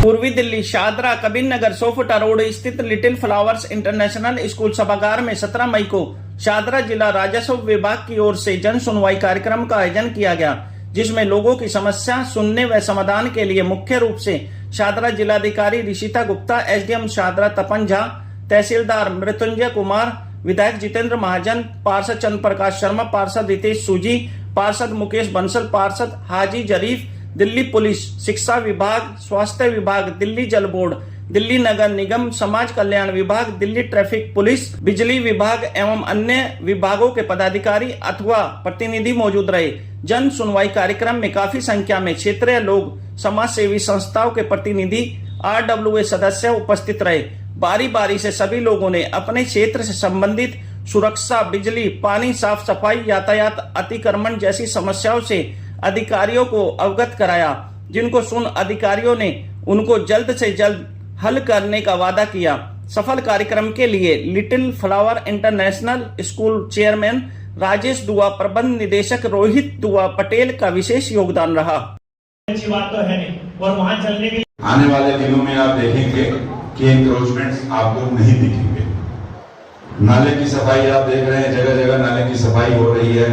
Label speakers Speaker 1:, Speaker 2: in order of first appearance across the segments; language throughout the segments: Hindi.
Speaker 1: पूर्वी दिल्ली शादरा कबीर नगर सोफुटा रोड स्थित लिटिल फ्लावर्स इंटरनेशनल स्कूल सभागार में 17 मई को शादरा जिला राजस्व विभाग की ओर से जन सुनवाई कार्यक्रम का आयोजन किया गया, जिसमें लोगों की समस्या सुनने व समाधान के लिए मुख्य रूप से शादरा जिलाधिकारी ऋषिता गुप्ता, एसडीएम शादरा तपन झा, तहसीलदार मृत्युंजय कुमार, विधायक जितेंद्र महाजन, पार्षद चंद्र प्रकाश शर्मा, पार्षद रितेश सूजी, पार्षद मुकेश बंसल, पार्षद हाजी जरीफ, दिल्ली पुलिस, शिक्षा विभाग, स्वास्थ्य विभाग, दिल्ली जल बोर्ड, दिल्ली नगर निगम, समाज कल्याण विभाग, दिल्ली ट्रैफिक पुलिस, बिजली विभाग एवं अन्य विभागों के पदाधिकारी अथवा प्रतिनिधि मौजूद रहे। जन सुनवाई कार्यक्रम में काफी संख्या में क्षेत्रीय लोग, समाज सेवी संस्थाओं के प्रतिनिधि, RWA सदस्य उपस्थित रहे। बारी बारी से सभी लोगों ने अपने क्षेत्र से संबंधित सुरक्षा, बिजली, पानी, साफ सफाई, यातायात अतिक्रमण जैसी समस्याओं से अधिकारियों को अवगत कराया, जिनको सुन अधिकारियों ने उनको जल्द से जल्द हल करने का वादा किया। सफल कार्यक्रम के लिए little flower international school chairman Rajesh दुआ, प्रबंध निदेशक रोहित दुआ पटेल का विशेष योगदान रहा।
Speaker 2: अच्छी बात तो है नहीं, और वहां चलने के
Speaker 3: आने वाले दिनों में आप देखेंगे कि इंक्रोचमेंट्स आपको नहीं दिखेंगे। नाले की सफाई आप देख रहे हैं, जगह जगह नाले की सफाई हो रही है,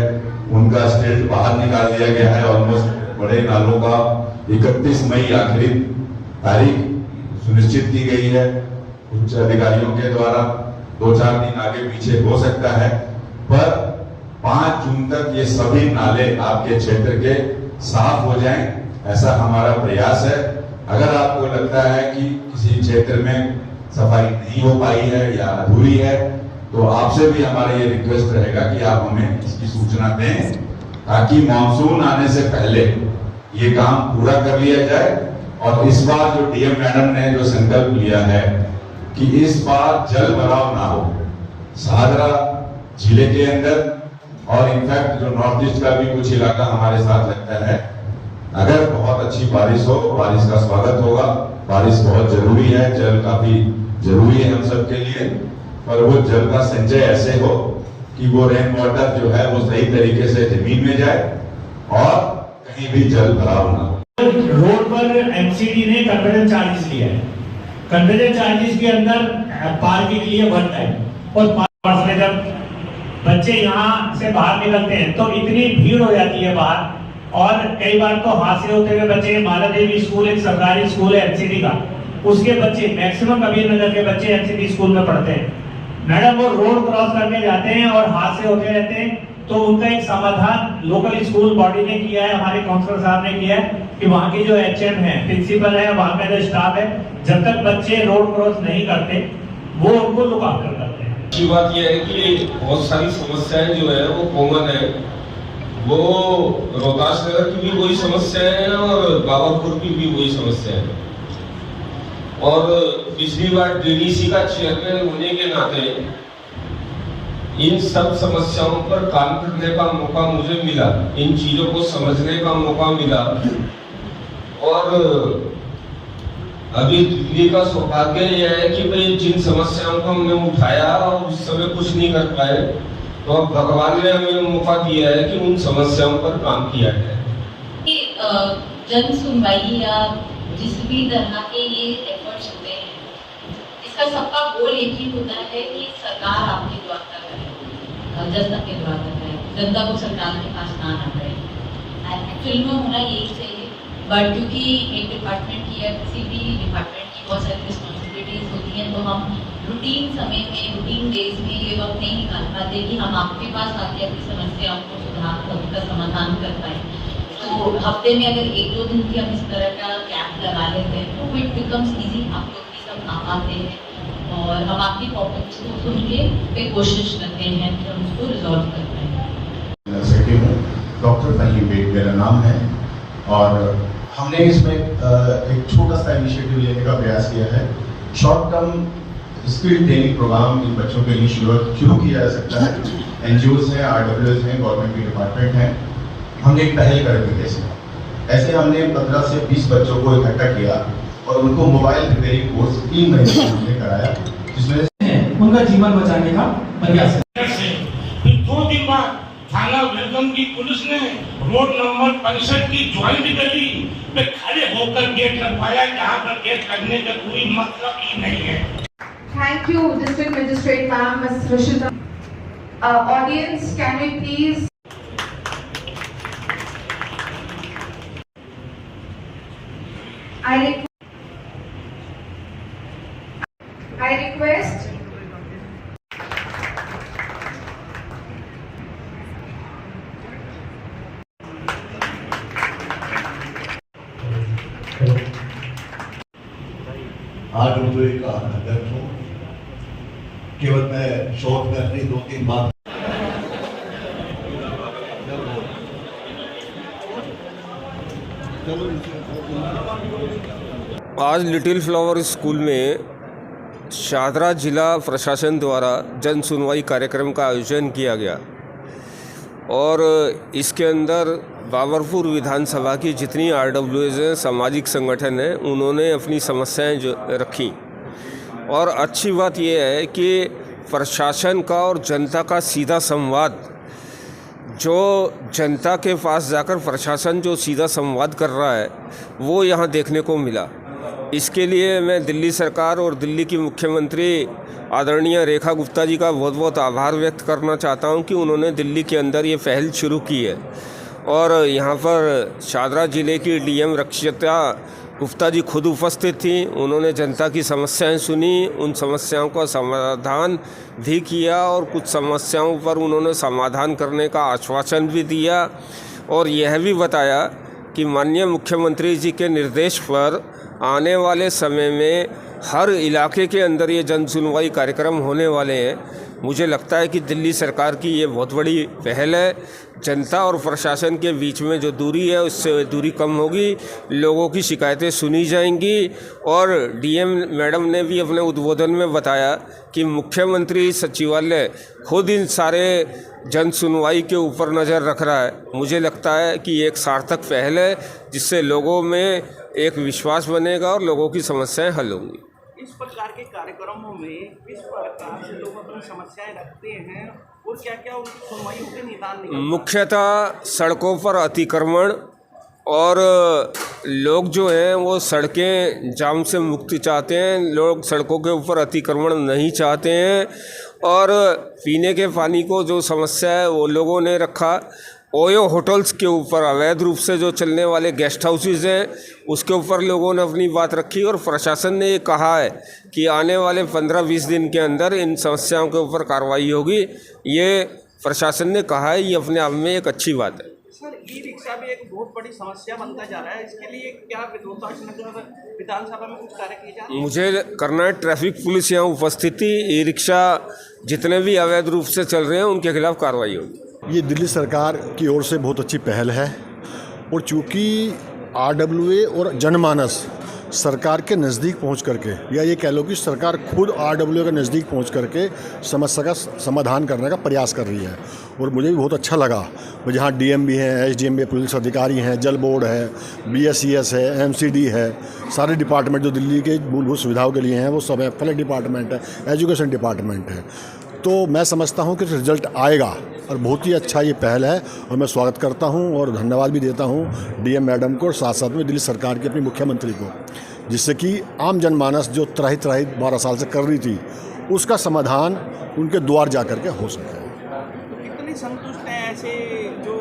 Speaker 3: उनका स्टेट बाहर निकाल दिया गया है। ऑलमोस्ट बड़े नालों का 31 मई आखिरी तारीख सुनिश्चित की गई है उच्च अधिकारियों के द्वारा। 2-4 दिन आगे पीछे हो सकता है, पर 5 जून तक ये सभी नाले आपके क्षेत्र के साफ हो जाएं, ऐसा हमारा प्रयास है। अगर आपको लगता है कि किसी क्षेत्र में सफाई नहीं हो पाई है या अधूरी है, तो आपसे भी हमारा ये रिक्वेस्ट रहेगा कि आप हमें इसकी सूचना दें, ताकि मानसून आने से पहले ये काम पूरा कर लिया जाए। और इस बार जो डीएम मैडम ने जो संकल्प लिया है कि इस बार जल भराव ना हो शादरा जिले के अंदर, और इनफैक्ट जो नॉर्थ ईस्ट का भी कुछ इलाका हमारे साथ लगता है, अगर बहुत अच्छी बारिश हो, बारिश का स्वागत होगा। बारिश बहुत जरूरी है, जल काफी जरूरी है हम सबके लिए, पर वो जल का संचय ऐसे हो कि वो रेन वाटर जो है वो सही तरीके से जमीन में जाए और कहीं भी जल भराव ना हो।
Speaker 2: रोड पर एमसीडी ने कन्वर्जन चार्जेस लिया है। कन्वर्जन चार्जेस के अंदर पार्किंग के लिए 1 टाइम, और पार्क में जब बच्चे यहाँ से बाहर निकलते हैं तो इतनी भीड़ हो जाती है बाहर, और कई बार तो हादसे होते हुए बच्चे, माला देवी स्कूल एक सरकारी स्कूल है एमसीडी का, उसके बच्चे मैक्सिमम कबीर नगर के बच्चे एमसीडी स्कूल में पढ़ते हैं। मैडम वो रोड क्रॉस करने जाते हैं और हादसे होते रहते हैं, तो उनका एक समाधान लोकल स्कूल बॉडी ने किया है, हमारे काउंसलर साहब ने किया है कि वहाँ की जो एचएम है, प्रिंसिपल है, वहाँ का जो स्टाफ है, जब तक बच्चे रोड क्रॉस नहीं करते वो उनको लुक आफ्टर करते हैं।
Speaker 4: अच्छी बात यह है कि बहुत सारी समस्याएं जो है वो कॉमन है। वो रोहतास नगर की भी वही समस्या है और बाबापुर की भी वही समस्या है। और पिछली बार डीडीसी का चेयरमैन होने के नाते इन सब समस्याओं पर काम करने का मौका मुझे मिला, इन चीजों को समझने का मौका मिला। और अभी दिल्ली का सौभाग्य यह है कि भाई जिन समस्याओं को हमने उठाया और उस समय कुछ नहीं कर पाए, तो अब भगवान ने हमें मौका दिया है कि उन समस्याओं पर काम किया जाए।
Speaker 5: जन सुनवाई या जिस भी तरह के ये एफर्ट्स होते हैं, इसका सबका गोल एक ही होता है कि सरकार आपके द्वारा करे, जनता के द्वारा करे, जनता को सरकार के पास ना आना पड़े। एक्चुअली में होना यही चाहिए, बट क्योंकि एक डिपार्टमेंट की या किसी भी डिपार्टमेंट की बहुत सारी रिस्पॉन्सिबिलिटीज होती हैं, तो हम रूटीन समय में, रूटीन डेज में ये वक्त नहीं निकाल पाते कि हम आपके पास आके अपनी समस्याओं को सुधार, उनका समाधान कर पाए। तो हफ्ते में अगर 1-2 दिन की हम इस तरह का कैंप लगा लेते हैं तो इट बिकम्स इजी, आप लोग भी सब आ पाते हैं और हम आपकी प्रॉब्लम्स को सुन के फिर कोशिश करते हैं कि हम उसको रिजॉल्व कर पाए।
Speaker 6: डॉक्टर फहीम बेग मेरा नाम है, और हमने इसमें एक छोटा सा इनिशिएटिव लेने का प्रयास किया है। Short term skill training programme इन बच्चों के लिए शुरू किया जा सकता है। NGOs हैं, RWAs हैं, गवर्नमेंट के डिपार्टमेंट हैं। हमने एक पहल कर दी ऐसे हमने 15 से 20 बच्चों को इकट्ठा किया और उनको मोबाइल रिपेयरिंग कोर्स 3 महीने में हमने कराया, जिसमें
Speaker 7: उनका जीवन बचाने का प्रयास है।
Speaker 2: फिर 2 दिन बाद
Speaker 7: थाना वेलकम की पुलिस ने रोड नंबर 65 की ज्वाइंट गली पे खड़े होकर गेट लगवाया, जहाँ पर गेट लगने का कोई मतलब ही नहीं है।
Speaker 8: Thank you, District Magistrate Ma'am, Ms. Rishita. Audience, can we please? I request.
Speaker 9: आज रुपये का अध्यक्ष हूँ। केवल मैं शॉर्ट में अपनी 2-3 बात
Speaker 4: आज लिटिल फ्लावर स्कूल में शादरा जिला प्रशासन द्वारा जन सुनवाई कार्यक्रम का आयोजन किया गया और इसके अंदर बाबरपुर विधानसभा की जितनी RWAs हैं, सामाजिक संगठन हैं, उन्होंने अपनी समस्याएं जो रखी। और अच्छी बात यह है कि प्रशासन का और जनता का सीधा संवाद, जो जनता के पास जाकर प्रशासन जो सीधा संवाद कर रहा है, वो यहाँ देखने को मिला। इसके लिए मैं दिल्ली सरकार और दिल्ली की मुख्यमंत्री आदरणीय रेखा गुप्ता जी का बहुत बहुत आभार व्यक्त करना चाहता हूं कि उन्होंने दिल्ली के अंदर ये पहल शुरू की है। और यहाँ पर शादरा ज़िले की DM रक्षिता गुप्ता जी खुद उपस्थित थी। उन्होंने जनता की समस्याएं सुनी, उन समस्याओं का समाधान भी किया और कुछ समस्याओं पर उन्होंने समाधान करने का आश्वासन भी दिया और यह भी बताया कि माननीय मुख्यमंत्री जी के निर्देश पर आने वाले समय में हर इलाके के अंदर ये जन सुनवाई कार्यक्रम होने वाले हैं। मुझे लगता है कि दिल्ली सरकार की ये बहुत बड़ी पहल है। जनता और प्रशासन के बीच में जो दूरी है उससे दूरी कम होगी, लोगों की शिकायतें सुनी जाएंगी। और DM मैडम ने भी अपने उद्बोधन में बताया कि मुख्यमंत्री सचिवालय खुद इन सारे जन सुनवाई के ऊपर नज़र रख रहा है। मुझे लगता है कि ये एक सार्थक पहल है जिससे लोगों में एक विश्वास बनेगा और लोगों की समस्याएं हल होंगी।
Speaker 1: इस प्रकार के कार्यक्रमों में किस प्रकार से लोग अपनी समस्याएं रखते हैं और क्या क्या उनकी सुनवाइयों के निदान?
Speaker 4: मुख्यतः सड़कों पर अतिक्रमण और लोग जो हैं वो सड़कें जाम से मुक्ति चाहते हैं, लोग सड़कों के ऊपर अतिक्रमण नहीं चाहते हैं। और पीने के पानी को जो समस्या है वो लोगों ने रखा। ओयो होटल्स के ऊपर अवैध रूप से जो चलने वाले गेस्ट हाउसेज हैं उसके ऊपर लोगों ने अपनी बात रखी और प्रशासन ने ये कहा है कि आने वाले 15-20 दिन के अंदर इन समस्याओं के ऊपर कार्रवाई होगी। ये प्रशासन ने कहा है, ये अपने आप में एक अच्छी बात है।
Speaker 1: सर, ई-रिक्शा भी एक बहुत बड़ी समस्या बनता जा रहा है, इसके लिए क्या विधानसभा में कुछ कार्य किए जा रहे हैं? मुझे
Speaker 4: करना है, ट्रैफिक पुलिस यहाँ उपस्थित थी, ई-रिक्शा जितने भी अवैध रूप से चल रहे हैं उनके खिलाफ कार्रवाई होगी।
Speaker 6: ये दिल्ली सरकार की ओर से बहुत अच्छी पहल है और चूँकि RWA और जनमानस सरकार के नज़दीक पहुंच करके, या ये कह लो कि सरकार खुद RWA के नज़दीक पहुंच करके समस्या का समाधान करने का प्रयास कर रही है और मुझे भी बहुत अच्छा लगा। जहाँ DM भी हैं, SDM भी, पुलिस अधिकारी हैं, जल बोर्ड है, BSES है, MCD है, सारे डिपार्टमेंट जो दिल्ली के मूलभूत सुविधाओं के लिए हैं वो सब है, फ्लड डिपार्टमेंट है, एजुकेशन डिपार्टमेंट है। तो मैं समझता हूँ कि रिजल्ट आएगा और बहुत ही अच्छा ये पहल है और मैं स्वागत करता हूँ और धन्यवाद भी देता हूँ DM मैडम को और साथ साथ में दिल्ली सरकार के अपनी मुख्यमंत्री को, जिससे कि आम जनमानस जो त्राही 12 साल से कर रही थी उसका समाधान उनके द्वार जा कर के हो सके।
Speaker 1: कितने संतुष्ट हैं ऐसे जो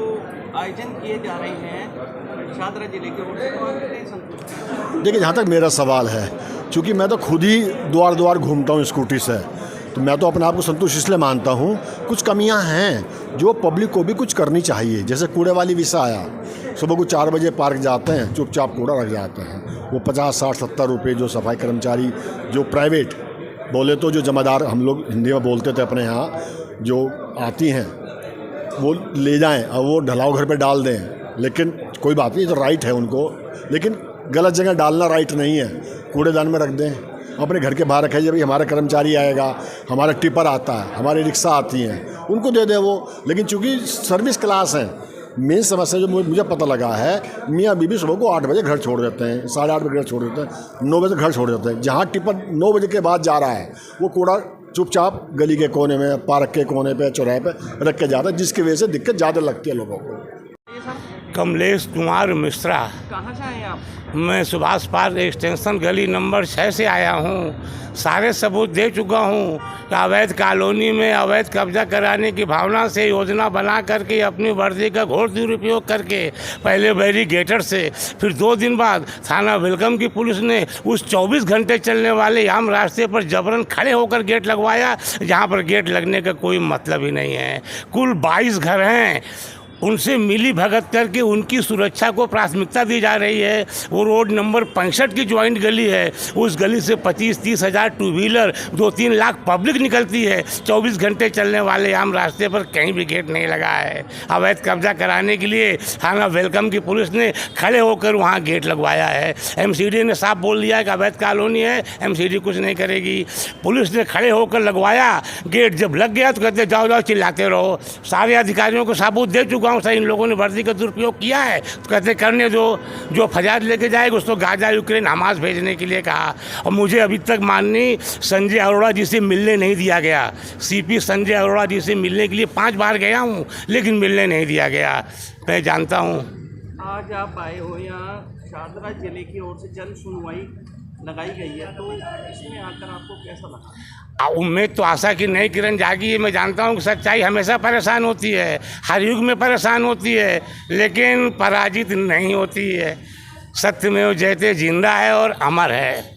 Speaker 1: आयोजन किए जा रहे हैं शादरा जिले के ओर से? कितने संतुष्ट हैं?
Speaker 6: देखिए, जहाँ तक मेरा सवाल है, चूँकि मैं तो खुद ही द्वार द्वार घूमता हूँ स्कूटी से, तो मैं तो अपने आप को संतुष्ट इसलिए मानता हूँ। कुछ कमियाँ हैं जो पब्लिक को भी कुछ करनी चाहिए। जैसे कूड़े वाली विषय आया, सुबह को 4 बजे पार्क जाते हैं, चुपचाप कूड़ा रख जाते हैं, वो 50, 60, 70 रुपये जो सफाई कर्मचारी जो प्राइवेट बोले तो जो जमादार हम लोग हिंदी में बोलते थे अपने यहाँ, जो आती हैं वो ले जाएं और वो ढलाव घर पे डाल दें। लेकिन कोई बात नहीं, तो राइट है उनको, लेकिन गलत जगह डालना राइट नहीं है। कूड़ेदान में रख दें, अपने घर के बाहर रखें। जब हमारा कर्मचारी आएगा, हमारा टिपर आता है, हमारी रिक्शा आती हैं, उनको दे दे वो। लेकिन चूँकि सर्विस क्लास है, मेन समस्या जो मुझे पता लगा है, मियाँ बीबी सुबह को 8 बजे घर छोड़ देते हैं, 8:30 बजे घर छोड़ देते हैं, 9 बजे घर छोड़ देते हैं। जहाँ टिपर 9 बजे के बाद जा रहा है वो कूड़ा
Speaker 10: चुपचाप गली के कोने में, पार्क के कोने पे, चौराहे पे रख के जाता है, जिसकी वजह से दिक्कत ज़्यादा लगती है लोगों को।
Speaker 11: कमलेश कुमार मिश्रा।
Speaker 1: कहाँ से आए आप?
Speaker 11: मैं सुभाष पार्क एक्सटेंशन गली नंबर 6 से आया हूँ। सारे सबूत दे चुका हूँ कि अवैध कॉलोनी में अवैध कब्जा कराने की भावना से योजना बना करके अपनी वर्दी का घोर दुरुपयोग करके पहले बैरिकेटर से, फिर 2 दिन बाद थाना वेलकम की पुलिस ने उस 24 घंटे चलने वाले आम रास्ते पर जबरन खड़े होकर गेट लगवाया, जहाँ पर गेट लगने का कोई मतलब ही नहीं है। कुल 22 घर हैं, उनसे मिली भगत करके उनकी सुरक्षा को प्राथमिकता दी जा रही है। वो रोड नंबर 65 की ज्वाइंट गली है, उस गली से 25-30 हज़ार 2 व्हीलर, 2-3 लाख पब्लिक निकलती है। 24 घंटे चलने वाले आम रास्ते पर कहीं भी गेट नहीं लगा है। अवैध कब्जा कराने के लिए थाना वेलकम की पुलिस ने खड़े होकर वहाँ गेट लगवाया है। MCD ने साफ बोल दिया है कि अवैध कॉलोनी है, MCD कुछ नहीं करेगी। पुलिस ने खड़े होकर लगवाया गेट, जब लग गया तो कहते जाओ जाओ चिल्लाते रहो। सारे अधिकारियों को सबूत दे चुका हूँ, सही इन लोगों ने वर्दी का दुरुपयोग किया है तो कहते करने दो, जो फजाद लेके जाएगा उसको गाजा यूक्रेन हमास भेजने के लिए कहा। और मुझे अभी तक माननीय संजय अरोड़ा जी से मिलने नहीं दिया गया। CP संजय अरोड़ा जी से मिलने के लिए 5 बार गया हूँ, लेकिन मिलने नहीं दिया गया। मैं जानता हूँ
Speaker 1: आज आप आए हो यहाँ, शादरा जिले की ओर से जन सुनवाई लगाई गई है, तो इसमें आकर आपको कैसा लगा?
Speaker 11: उम्मीद तो आशा की नई किरण जागी है। मैं जानता हूँ कि सच्चाई हमेशा परेशान होती है, हर युग में परेशान होती है, लेकिन पराजित नहीं होती है। सत्यमेव जयते जिंदा है और अमर है।